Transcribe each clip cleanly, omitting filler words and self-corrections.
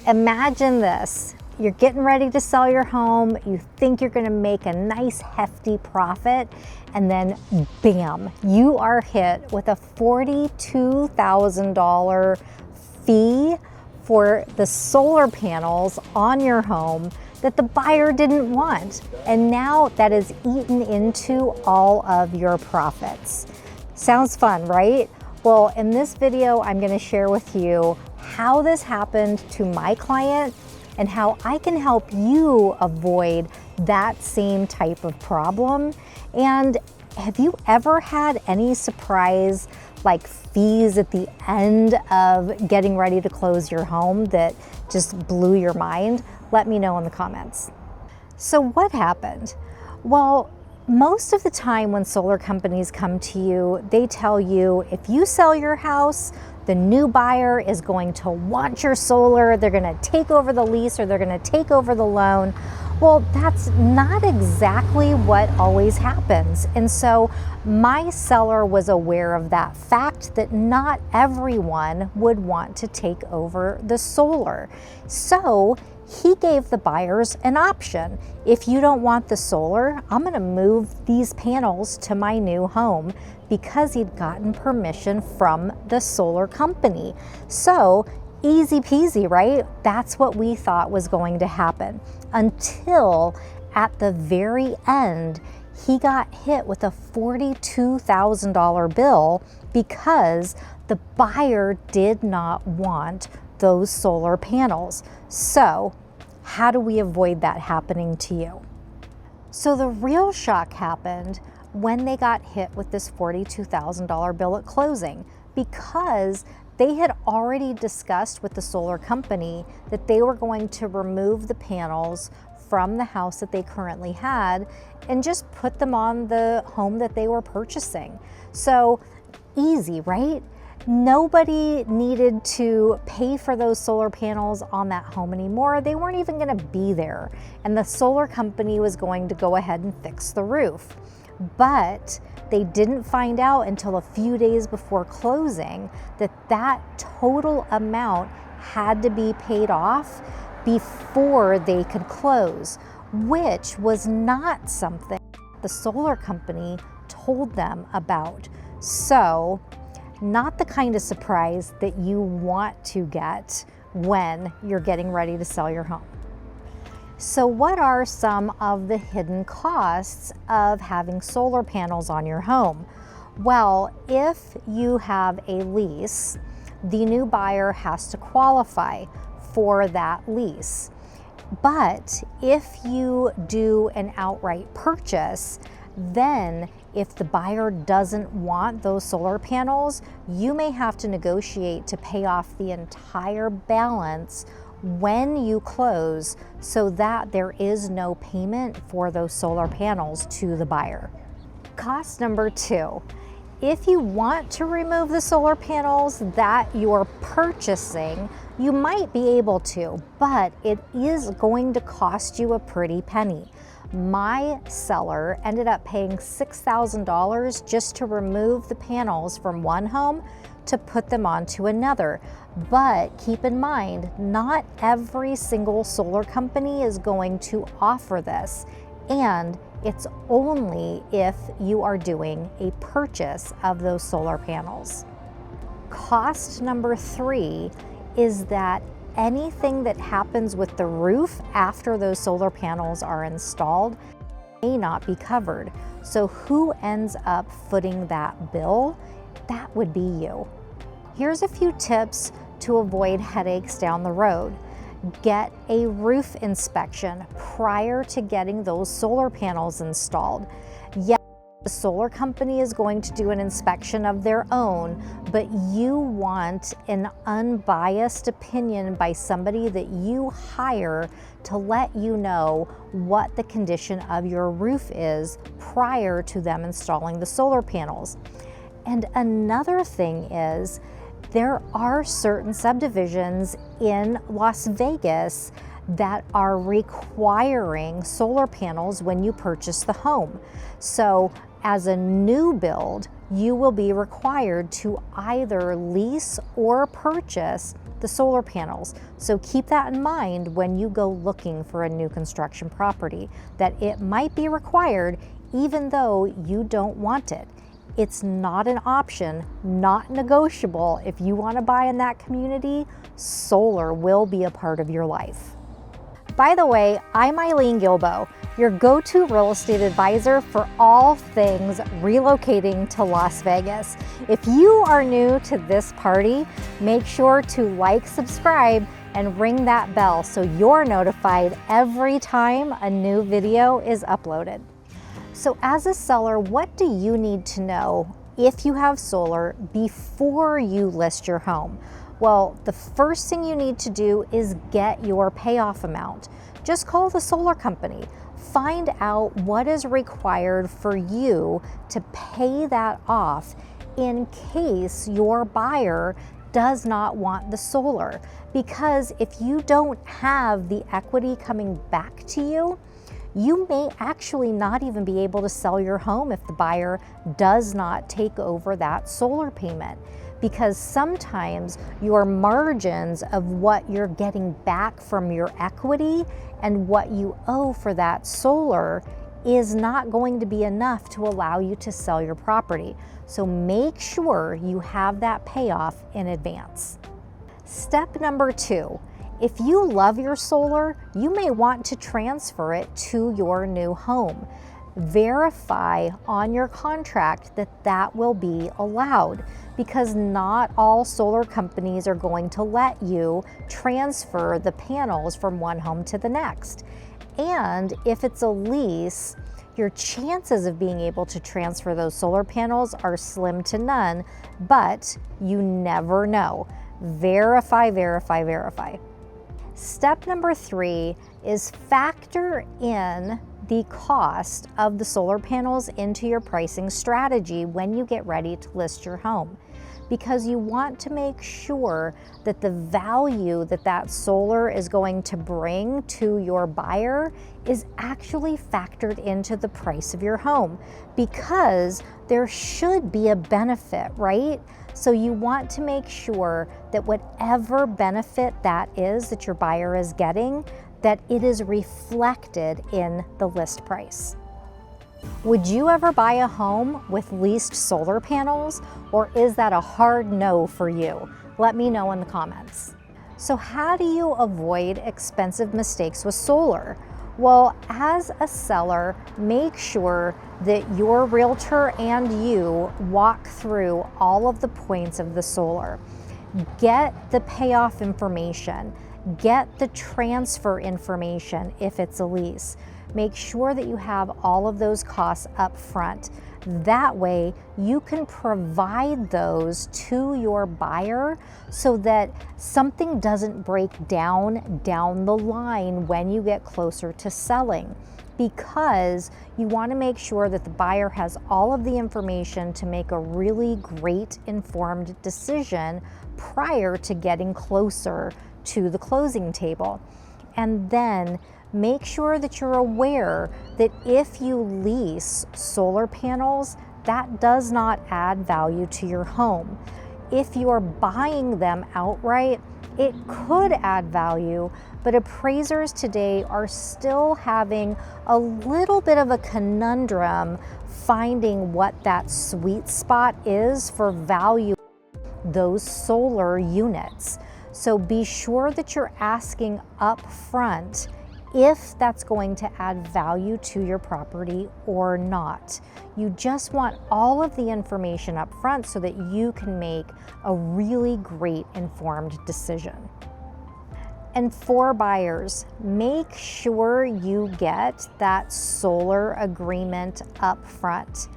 Imagine this. You're getting ready to sell your home. You think you're going to make a nice hefty profit, and then bam, you are hit with a $42,000 fee for the solar panels on your home that the buyer didn't want. And now that is eaten into all of your profits. Sounds fun, right? Well, in this video, I'm going to share with you how this happened to my client and how I can help you avoid that same type of problem. And have you ever had any surprise like fees at the end of getting ready to close your home that just blew your mind? Let me know in the comments. So what happened? Well, most of the time when solar companies come to you, they tell you if you sell your house, the new buyer is going to want your solar, they're going to take over the lease or they're going to take over the loan. Well, that's not exactly what always happens. And so my seller was aware of that fact that not everyone would want to take over the solar. So he gave the buyers an option. If you don't want the solar, I'm going to move these panels to my new home, because he'd gotten permission from the solar company. So easy peasy, right? That's what we thought was going to happen, until at the very end, he got hit with a $42,000 bill because the buyer did not want those solar panels. So how do we avoid that happening to you? So the real shock happened when they got hit with this $42,000 bill at closing, because they had already discussed with the solar company that they were going to remove the panels from the house that they currently had and just put them on the home that they were purchasing. So easy, right? Nobody needed to pay for those solar panels on that home anymore. They weren't even going to be there. And the solar company was going to go ahead and fix the roof. But they didn't find out until a few days before closing that that total amount had to be paid off before they could close, which was not something the solar company told them about. So, not the kind of surprise that you want to get when you're getting ready to sell your home. So what are some of the hidden costs of having solar panels on your home? Well, if you have a lease, the new buyer has to qualify for that lease. But if you do an outright purchase, then if the buyer doesn't want those solar panels, you may have to negotiate to pay off the entire balance when you close, so that there is no payment for those solar panels to the buyer. Cost number 2, if you want to remove the solar panels that you're purchasing, you might be able to, but it is going to cost you a pretty penny. My seller ended up paying $6,000 just to remove the panels from one home to put them onto another. But keep in mind, not every single solar company is going to offer this, and it's only if you are doing a purchase of those solar panels. Cost number 3 is that anything that happens with the roof after those solar panels are installed may not be covered. So who ends up footing that bill? That would be you. Here's a few tips to avoid headaches down the road. Get a roof inspection prior to getting those solar panels installed. Yes, the solar company is going to do an inspection of their own, but you want an unbiased opinion by somebody that you hire to let you know what the condition of your roof is prior to them installing the solar panels. And another thing is, there are certain subdivisions in Las Vegas that are requiring solar panels when you purchase the home. So as a new build, you will be required to either lease or purchase the solar panels. So keep that in mind when you go looking for a new construction property, that it might be required even though you don't want it. It's not an option, not negotiable. If you want to buy in that community, solar will be a part of your life. By the way, I'm Eileen Guilbeault, your go-to real estate advisor for all things relocating to Las Vegas. If you are new to this party, make sure to like, subscribe, and ring that bell so you're notified every time a new video is uploaded. So as a seller, what do you need to know if you have solar before you list your home? Well, the first thing you need to do is get your payoff amount. Just call the solar company. Find out what is required for you to pay that off in case your buyer does not want the solar. Because if you don't have the equity coming back to you, you may actually not even be able to sell your home if the buyer does not take over that solar payment. Because sometimes your margins of what you're getting back from your equity and what you owe for that solar is not going to be enough to allow you to sell your property. So make sure you have that payoff in advance. Step number 2. If you love your solar, you may want to transfer it to your new home. Verify on your contract that that will be allowed, because not all solar companies are going to let you transfer the panels from one home to the next. And if it's a lease, your chances of being able to transfer those solar panels are slim to none, but you never know. Verify, verify, verify. Step number 3 is factor in the cost of the solar panels into your pricing strategy when you get ready to list your home, because you want to make sure that the value that that solar is going to bring to your buyer is actually factored into the price of your home, because there should be a benefit, right? So you want to make sure that whatever benefit that is that your buyer is getting, that it is reflected in the list price. Would you ever buy a home with leased solar panels, or is that a hard no for you? Let me know in the comments. So how do you avoid expensive mistakes with solar? Well, as a seller, make sure that your realtor and you walk through all of the points of the solar. Get the payoff information. Get the transfer information if it's a lease. Make sure that you have all of those costs up front. That way you can provide those to your buyer so that something doesn't break down the line when you get closer to selling, because you want to make sure that the buyer has all of the information to make a really great informed decision prior to getting closer to the closing table. And then make sure that you're aware that if you lease solar panels, that does not add value to your home. If you're buying them outright, it could add value, but appraisers today are still having a little bit of a conundrum finding what that sweet spot is for value those solar units. So be sure that you're asking up front if that's going to add value to your property or not. You just want all of the information up front so that you can make a really great informed decision. And for buyers, make sure you get that solar agreement up front.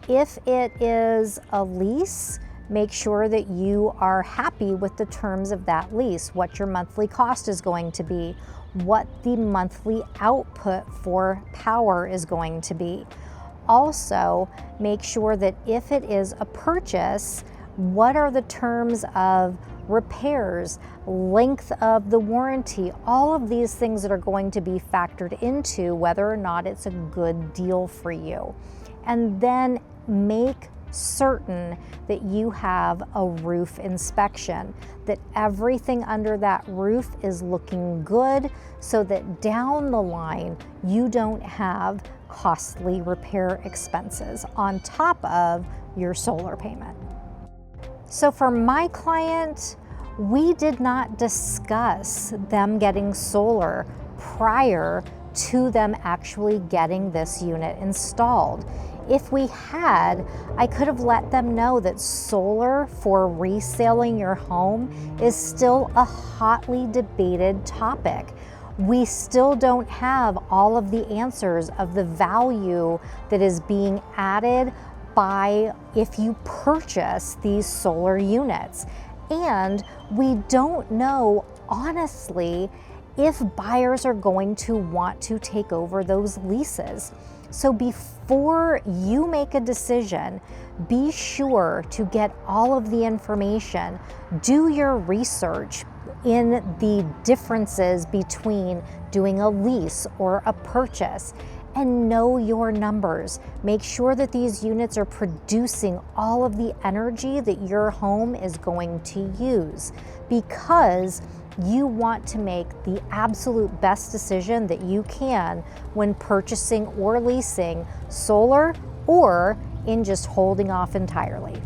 If it is a lease, make sure that you are happy with the terms of that lease, what your monthly cost is going to be, what the monthly output for power is going to be. Also, make sure that if it is a purchase, what are the terms of repairs, length of the warranty, all of these things that are going to be factored into whether or not it's a good deal for you. And then make certain that you have a roof inspection, that everything under that roof is looking good, so that down the line you don't have costly repair expenses on top of your solar payment. So for my client, we did not discuss them getting solar prior to them actually getting this unit installed. If we had, I could have let them know that solar for reselling your home is still a hotly debated topic. We still don't have all of the answers of the value that is being added by if you purchase these solar units. And we don't know, honestly, if buyers are going to want to take over those leases. So before you make a decision, be sure to get all of the information, do your research in the differences between doing a lease or a purchase, and know your numbers. Make sure that these units are producing all of the energy that your home is going to use, because you want to make the absolute best decision that you can when purchasing or leasing solar, or in just holding off entirely.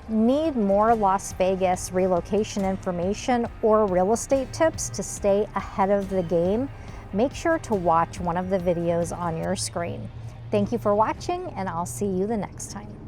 Need more Las Vegas relocation information or real estate tips to stay ahead of the game? Make sure to watch one of the videos on your screen. Thank you for watching, and I'll see you the next time.